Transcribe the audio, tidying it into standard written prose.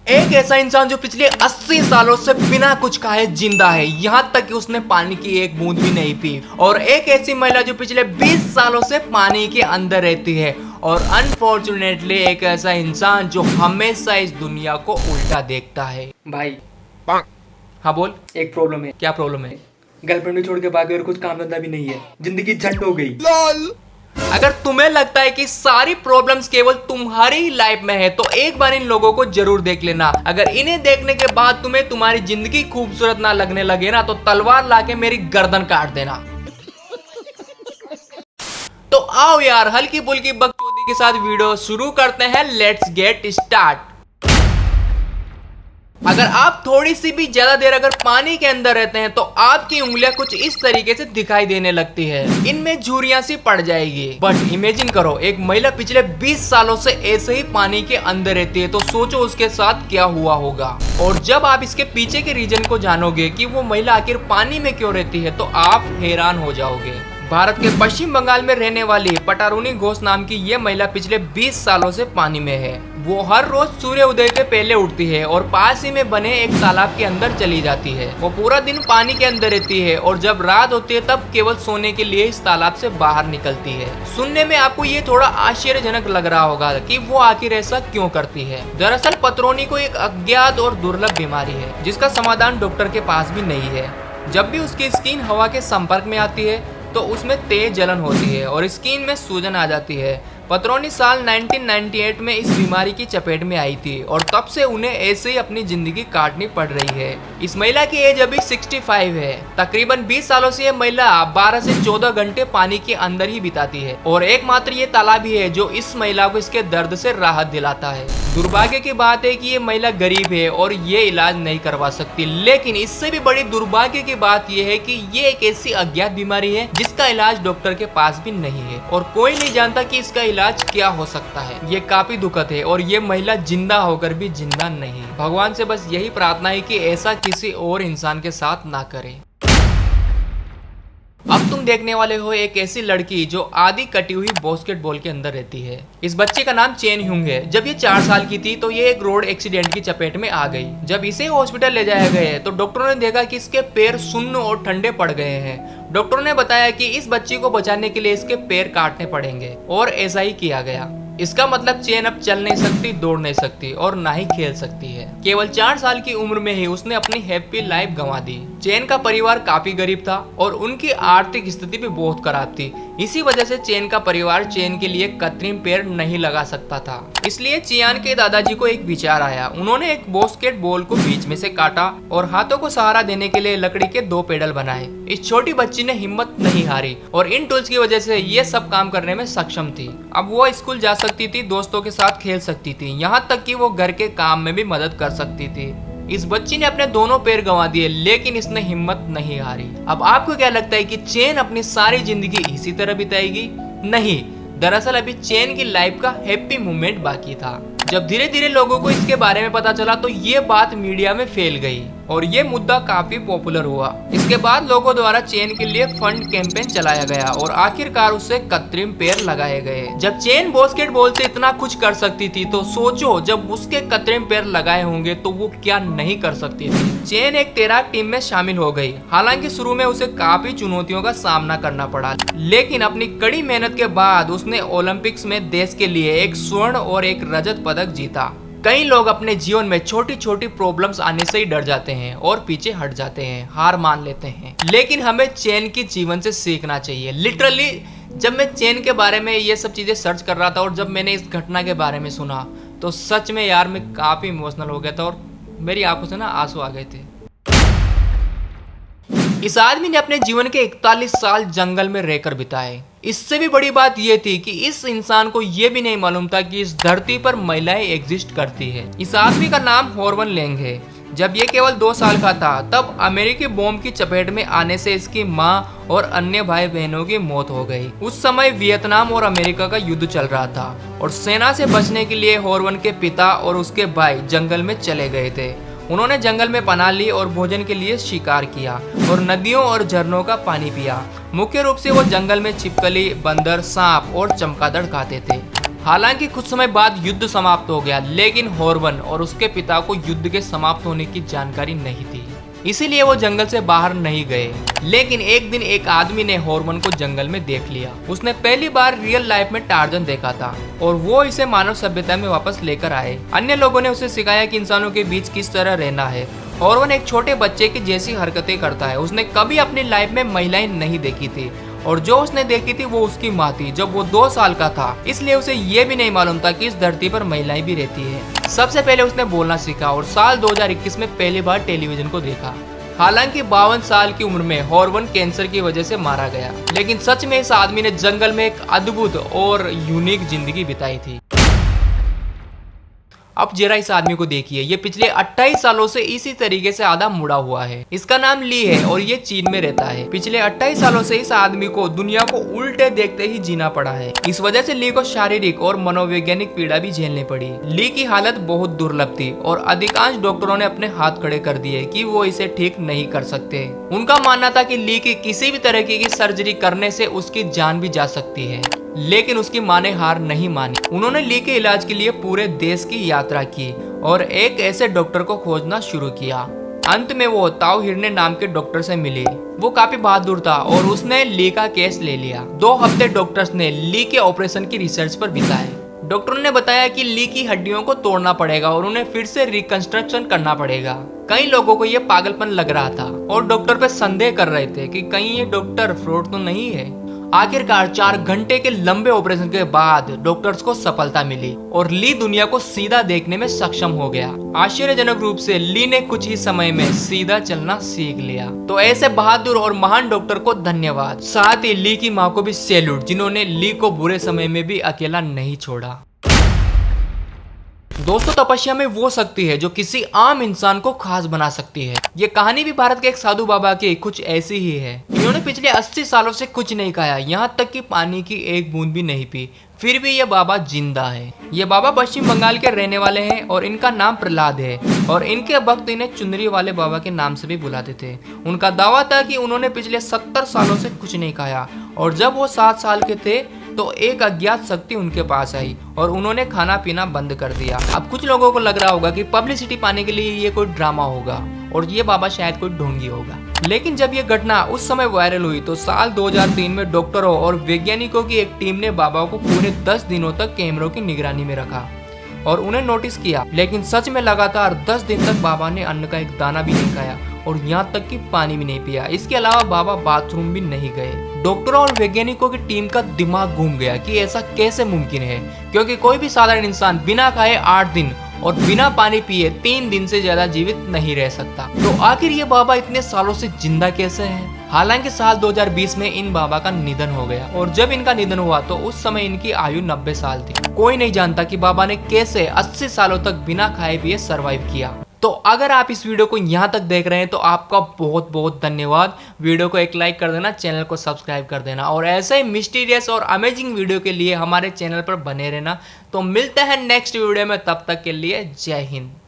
एक ऐसा इंसान जो पिछले 80 सालों से बिना कुछ खाए जिंदा है, यहाँ तक कि उसने पानी की एक बूंद भी नहीं पी। और एक ऐसी महिला जो पिछले 20 सालों से पानी के अंदर रहती है। और अनफॉर्चुनेटली एक ऐसा इंसान जो हमेशा इस दुनिया को उल्टा देखता है। भाई हाँ बोल। एक प्रॉब्लम है। क्या प्रॉब्लम है? गर्लफ्रेंड भी छोड़ के भागे और कुछ काम धंधा भी नहीं है, जिंदगी झंड हो गई। अगर तुम्हें लगता है कि सारी प्रॉब्लम्स केवल तुम्हारी ही लाइफ में है, तो एक बार इन लोगों को जरूर देख लेना। अगर इन्हें देखने के बाद तुम्हें तुम्हारी जिंदगी खूबसूरत ना लगने लगे ना, तो तलवार लाके मेरी गर्दन काट देना। तो आओ यार, हल्की फुल्की बकचोदी के साथ वीडियो शुरू करते हैं। Let's get start. अगर आप थोड़ी सी भी ज्यादा देर अगर पानी के अंदर रहते हैं, तो आपकी उंगलियां कुछ इस तरीके से दिखाई देने लगती है। इनमें झुर्रियां सी पड़ जाएगी। बट इमेजिन करो, एक महिला पिछले 20 सालों से ऐसे ही पानी के अंदर रहती है, तो सोचो उसके साथ क्या हुआ होगा। और जब आप इसके पीछे के रीजन को जानोगे कि वो महिला आखिर पानी में क्यों रहती है, तो आप हैरान हो जाओगे। भारत के पश्चिम बंगाल में रहने वाली पटारुनी घोष नाम की ये महिला पिछले 20 सालों से पानी में है। वो हर रोज सूर्य उदय के पहले उठती है और पास ही में बने एक तालाब के अंदर चली जाती है। वो पूरा दिन पानी के अंदर रहती है और जब रात होती है तब केवल सोने के लिए इस तालाब से बाहर निकलती है। सुनने में आपको ये थोड़ा आश्चर्यजनक लग रहा होगा कि वो आखिर ऐसा क्यों करती है। दरअसल पतरोनी को एक अज्ञात और दुर्लभ बीमारी है, जिसका समाधान डॉक्टर के पास भी नहीं है। जब भी उसकी स्किन हवा के संपर्क में आती है, तो उसमें तेज जलन होती है और स्किन में सूजन आ जाती है। पतरोनी साल 1998 में इस बीमारी की चपेट में आई थी और तब से उन्हें ऐसे ही अपनी जिंदगी काटनी पड़ रही है। इस महिला की एज अभी 65 है। तकरीबन 20 सालों से यह महिला 12 से 14 घंटे पानी के अंदर ही बिताती है और एकमात्र ये तालाब ही है जो इस महिला को इसके दर्द से राहत दिलाता है। दुर्भाग्य की बात है कि ये महिला गरीब है और ये इलाज नहीं करवा सकती। लेकिन इससे भी बड़ी दुर्भाग्य की बात यह है कि ये एक ऐसी अज्ञात बीमारी है जिसका इलाज डॉक्टर के पास भी नहीं है और कोई नहीं जानता कि इसका इलाज क्या हो सकता है। ये काफी दुखद है और ये महिला जिंदा होकर भी जिंदा नहीं। भगवान से बस यही प्रार्थना है कि ऐसा किसी और इंसान के साथ ना करे। अब तुम देखने वाले हो एक ऐसी लड़की जो आधी कटी हुई बास्केटबॉल के अंदर रहती है। इस बच्चे का नाम चेन ह्यूंग है। जब ये 4 साल की थी तो ये एक रोड एक्सीडेंट की चपेट में आ गई। जब इसे हॉस्पिटल ले जाया गया तो डॉक्टरों ने देखा कि इसके पैर सुन्न और ठंडे पड़ गए हैं। डॉक्टरों ने बताया कि इस बच्ची को बचाने के लिए इसके पैर काटने पड़ेंगे और ऐसा ही किया गया। इसका मतलब चेन अब चल नहीं सकती, दौड़ नहीं सकती और ना ही खेल सकती है। केवल 4 साल की उम्र में ही उसने अपनी हैप्पी लाइफ गंवा दी। चेन का परिवार काफी गरीब था और उनकी आर्थिक स्थिति भी बहुत खराब थी। इसी वजह से चेन का परिवार चेन के लिए कृत्रिम पैर नहीं लगा सकता था। इसलिए चियान के दादाजी को एक विचार आया। उन्होंने एक बास्केट बॉल को बीच में से काटा और हाथों को सहारा देने के लिए लकड़ी के 2 पेडल बनाए। इस छोटी बच्ची ने हिम्मत नहीं हारी और इन टूल्स की वजह से ये सब काम करने में सक्षम थी। अब वो स्कूल जा सकती थी, दोस्तों के साथ खेल सकती थी, यहाँ तक कि वो घर के काम में भी मदद कर सकती थी। इस बच्ची ने अपने दोनों पैर गंवा दिए, लेकिन इसने हिम्मत नहीं हारी। अब आपको क्या लगता है कि चेन अपनी सारी जिंदगी इसी तरह बिताएगी? नहीं, दरअसल अभी चेन की लाइफ का हैप्पी मोमेंट बाकी था। जब धीरे धीरे लोगों को इसके बारे में पता चला तो ये बात मीडिया में फैल गई और ये मुद्दा काफी पॉपुलर हुआ। इसके बाद लोगों द्वारा चेन के लिए फंड कैंपेन चलाया गया और आखिरकार उससे कृत्रिम पैर लगाए गए। जब चेन बास्केटबॉल से इतना कुछ कर सकती थी, तो सोचो जब उसके कृत्रिम पैर लगाए होंगे तो वो क्या नहीं कर सकती थी। चेन एक तैराक टीम में शामिल हो गई। हालांकि शुरू में उसे काफी चुनौतियों का सामना करना पड़ा, लेकिन अपनी कड़ी मेहनत के बाद उसने ओलंपिक्स में देश के लिए एक स्वर्ण और एक रजत पदक जीता। कई लोग अपने जीवन में छोटी छोटी प्रॉब्लम्स आने से ही डर जाते हैं और पीछे हट जाते हैं, हार मान लेते हैं। लेकिन हमें चेन की जीवन से सीखना चाहिए। लिटरली जब मैं चेन के बारे में ये सब चीजें सर्च कर रहा था और जब मैंने इस घटना के बारे में सुना, तो सच में यार मैं काफी इमोशनल हो गया था और मेरी आंखों से ना आंसू आ गए थे। इस आदमी ने अपने जीवन के 41 साल जंगल में रहकर बिताए। इससे भी बड़ी बात यह थी कि इस इंसान को यह भी नहीं मालूम था कि इस धरती पर महिलाएं एग्जिस्ट करती है। इस आदमी का नाम हॉर्वन लेंग है। जब ये केवल 2 साल का था, तब अमेरिकी बॉम्ब की चपेट में आने से इसकी माँ और अन्य भाई बहनों की मौत हो गई। उस समय वियतनाम और अमेरिका का युद्ध चल रहा था और सेना से बचने के लिए हॉर्वन के पिता और उसके भाई जंगल में चले गए थे। उन्होंने जंगल में पनाह ली और भोजन के लिए शिकार किया और नदियों और झरनों का पानी पिया। मुख्य रूप से वो जंगल में छिपकली, बंदर, सांप और चमगादड़ खाते थे। हालांकि कुछ समय बाद युद्ध समाप्त हो गया, लेकिन हॉर्वन और उसके पिता को युद्ध के समाप्त होने की जानकारी नहीं थी, इसीलिए वो जंगल से बाहर नहीं गए। लेकिन एक दिन एक आदमी ने हॉर्वन को जंगल में देख लिया। उसने पहली बार रियल लाइफ में टार्जन देखा था और वो इसे मानव सभ्यता में वापस लेकर आए। अन्य लोगों ने उसे सिखाया कि इंसानों के बीच किस तरह रहना है। हॉर्वन एक छोटे बच्चे की जैसी हरकतें करता है। उसने कभी अपनी लाइफ में महिलाएं नहीं देखी थी और जो उसने देखी थी वो उसकी माँ थी जब वो 2 साल का था, इसलिए उसे ये भी नहीं मालूम था कि इस धरती पर महिलाएं भी रहती है। सबसे पहले उसने बोलना सीखा और साल 2021 में पहली बार टेलीविजन को देखा। हालांकि 52 साल की उम्र में हॉर्वन कैंसर की वजह से मारा गया, लेकिन सच में इस आदमी ने जंगल में एक अद्भुत और यूनिक जिंदगी बिताई थी। अब जरा इस आदमी को देखिए, ये पिछले 28 सालों से इसी तरीके से आधा मुड़ा हुआ है। इसका नाम ली है और ये चीन में रहता है। पिछले 28 सालों से इस आदमी को दुनिया को उल्टे देखते ही जीना पड़ा है। इस वजह से ली को शारीरिक और मनोवैज्ञानिक पीड़ा भी झेलनी पड़ी। ली की हालत बहुत दुर्लभ थी और अधिकांश डॉक्टरों ने अपने हाथ खड़े कर दिए कि वो इसे ठीक नहीं कर सकते। उनका मानना था कि ली की किसी भी तरह की सर्जरी करने से उसकी जान भी जा सकती है, लेकिन उसकी मां ने हार नहीं मानी। उन्होंने ली के इलाज के लिए पूरे देश की यात्रा की और एक ऐसे डॉक्टर को खोजना शुरू किया। अंत में वो ताओ हिरने नाम के डॉक्टर से मिली। वो काफी बहादुर था और उसने ली का केस ले लिया। 2 हफ्ते डॉक्टर्स ने ली के ऑपरेशन की रिसर्च पर बिताए। डॉक्टरों ने बताया कि ली की हड्डियों को तोड़ना पड़ेगा और उन्हें फिर से रिकंस्ट्रक्शन करना पड़ेगा। कई लोगों को यह पागलपन लग रहा था और डॉक्टर पे संदेह कर रहे थे कि कहीं ये डॉक्टर फ्रॉड तो नहीं है। आखिरकार 4 घंटे के लंबे ऑपरेशन के बाद डॉक्टर्स को सफलता मिली और ली दुनिया को सीधा देखने में सक्षम हो गया। आश्चर्यजनक रूप से ली ने कुछ ही समय में सीधा चलना सीख लिया। तो ऐसे बहादुर और महान डॉक्टर को धन्यवाद। साथ ही ली की माँ को भी सैल्यूट, जिन्होंने ली को बुरे समय में भी अकेला नहीं छोड़ा। दोस्तों, तपस्या में वो शक्ति है जो किसी आम इंसान को खास बना सकती है। ये कहानी भी भारत के एक साधु बाबा की कुछ ऐसी ही है। इन्होंने पिछले 80 सालों से कुछ नहीं खाया, यहाँ तक कि पानी की एक बूंद भी नहीं पी, फिर भी ये बाबा जिंदा है। ये बाबा पश्चिम बंगाल के रहने वाले हैं और इनका नाम प्रहलाद है और इनके भक्त इन्हें चुनरी वाले बाबा के नाम से भी बुलाते थे। उनका दावा था कि उन्होंने पिछले 70 सालों से कुछ नहीं खाया और जब वो 7 साल के थे तो एक अज्ञात शक्ति उनके पास आई और उन्होंने खाना पीना बंद कर दिया। अब कुछ लोगों को लग रहा होगा कि पब्लिसिटी पाने के लिए ये कोई ड्रामा होगा और ये बाबा शायद कोई ढोंगी होगा, लेकिन जब ये घटना उस समय वायरल हुई तो साल 2003 में डॉक्टरों और वैज्ञानिकों की एक टीम ने बाबा को पूरे 10 दिनों तक कैमरों की निगरानी में रखा और उन्हें नोटिस किया। लेकिन सच में लगातार 10 दिन तक बाबा ने अन्न का एक दाना भी नहीं खाया और यहाँ तक कि पानी भी नहीं पिया। इसके अलावा बाबा बाथरूम भी नहीं गए। डॉक्टरों और वैज्ञानिकों की टीम का दिमाग घूम गया कि ऐसा कैसे मुमकिन है, क्योंकि कोई भी साधारण इंसान बिना खाए 8 दिन और बिना पानी पिए 3 दिन से ज्यादा जीवित नहीं रह सकता। तो आखिर ये बाबा इतने सालों से जिंदा कैसे हैं? हालांकि साल 2020 में इन बाबा का निधन हो गया और जब इनका निधन हुआ तो उस समय इनकी आयु 90 साल थी। कोई नहीं जानता कि बाबा ने कैसे 80 सालों तक बिना खाए पिए सरवाइव किया। तो अगर आप इस वीडियो को यहाँ तक देख रहे हैं तो आपका बहुत बहुत धन्यवाद। वीडियो को एक लाइक कर देना, चैनल को सब्सक्राइब कर देना और ऐसे ही मिस्टीरियस और अमेजिंग वीडियो के लिए हमारे चैनल पर बने रहना। तो मिलते हैं नेक्स्ट वीडियो में, तब तक के लिए जय हिंद।